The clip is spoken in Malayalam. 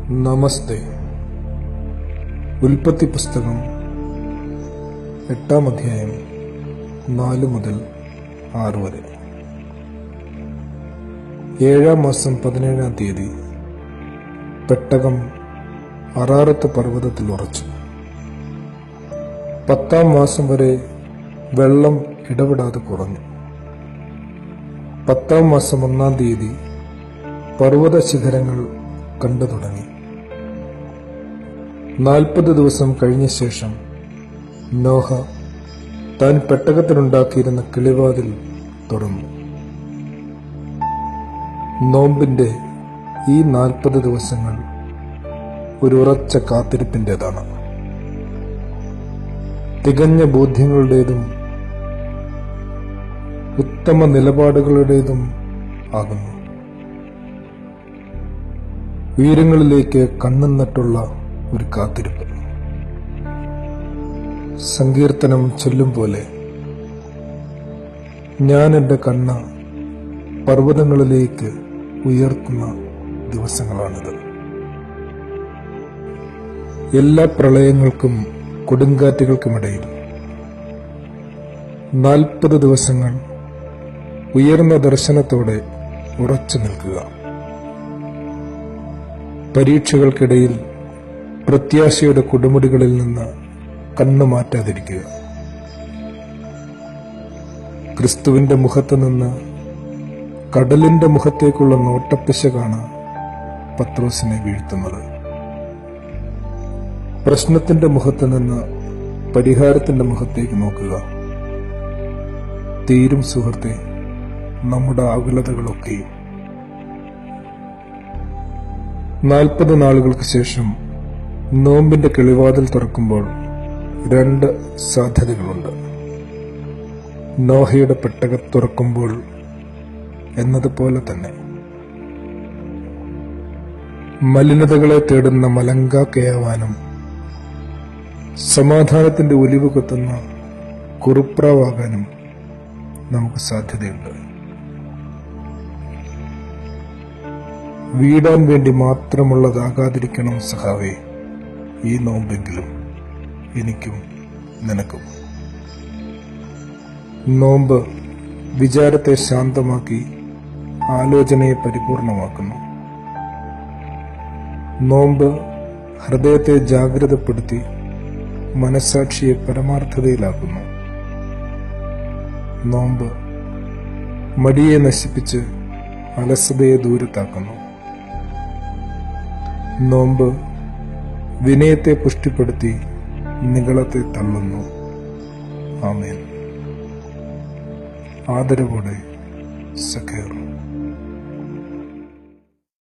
നമസ്തേ. ഉൽപ്പത്തി പുസ്തകം 8-ാം അധ്യായം 4 മുതൽ 6 വരെ. 7-ാം മാസം 17-ാം തീയതി പെട്ടകം അറാറത്ത് പർവ്വതത്തിൽ ഉറച്ചു. 10-ാം മാസം വരെ വെള്ളം ഇടപെടാതെ കുറഞ്ഞു. 10-ാം മാസം 1-ാം തീയതി പർവ്വത ശിഖരങ്ങൾ കണ്ടു തുടങ്ങി. 40 ദിവസം കഴിഞ്ഞ ശേഷം നോഹ താൻ പെട്ടകത്തിനുണ്ടാക്കിയിരുന്ന കിളിവാതിൽ തുറന്നു. നോമ്പിന്റെ ഈ 40 ദിവസങ്ങൾ ഒരു ഉറച്ച കാത്തിരിപ്പിന്റേതാണ്. തികഞ്ഞ ബോധ്യങ്ങളുടേതും ഉത്തമ നിലപാടുകളുടേതും ആകുന്നു. ഉയരങ്ങളിലേക്ക് കണ്ണും നട്ടുള്ള ഒരു കാത്തിരിപ്പ്. സങ്കീർത്തനം ചൊല്ലും പോലെ, ഞാൻ എൻ്റെ കണ്ണ് പർവ്വതങ്ങളിലേക്ക് ഉയർത്തുന്ന ദിവസങ്ങളാണിത്. എല്ലാ പ്രളയങ്ങൾക്കും കൊടുങ്കാറ്റുകൾക്കുമിടയിൽ 40 ദിവസങ്ങൾ ഉയർന്ന ദർശനത്തോടെ ഉറച്ചു നിൽക്കുക. പരീക്ഷകൾക്കിടയിൽ പ്രത്യാശയുടെ കൊടുമുടികളിൽ നിന്ന് കണ്ണു മാറ്റാതിരിക്കുക. ക്രിസ്തുവിന്റെ മുഖത്ത് നിന്ന് കടലിന്റെ മുഖത്തേക്കുള്ള നോട്ടപ്പിശകാണ് പത്രോസിനെ വീഴ്ത്തുന്നത്. പ്രശ്നത്തിന്റെ മുഖത്ത് നിന്ന് പരിഹാരത്തിന്റെ മുഖത്തേക്ക് നോക്കുക. തീരും സുഹൃത്തെ നമ്മുടെ ആകുലതകളൊക്കെയും. 40 നാളുകൾക്ക് ശേഷം നോമ്പിന്റെ കിളിവാതിൽ തുറക്കുമ്പോൾ 2 സാധ്യതകളുണ്ട്. നോഹയുടെ പെട്ടകം തുറക്കുമ്പോൾ എന്നതുപോലെ തന്നെ മലിനതകളെ തേടുന്ന മലങ്കാക്കയാവാനും സമാധാനത്തിന്റെ ഒലിവ് കൊത്തുന്ന കുറുപ്രാവാകാനും നമുക്ക് സാധ്യതയുണ്ട്. വീടാൻ വേണ്ടി മാത്രമുള്ളതാകാതിരിക്കണം സഖാവേ ഈ നോമ്പെങ്കിലും എനിക്കും നിനക്കും. നോമ്പ് വിചാരത്തെ ശാന്തമാക്കി ആലോചനയെ പരിപൂർണമാക്കുന്നു. നോമ്പ് ഹൃദയത്തെ ജാഗ്രതപ്പെടുത്തി മനസ്സാക്ഷിയെ പരമാർത്ഥതയിലാക്കുന്നു. നോമ്പ് മടിയെ നശിപ്പിച്ച് അലസതയെ ദൂരത്താക്കുന്നു. നോമ്പ് വിനയത്തെ പുഷ്ടിപ്പെടുത്തി നിഗളത്തെ തള്ളുന്നു. ആമേൻ. ആദരവോടെ സഖേർ.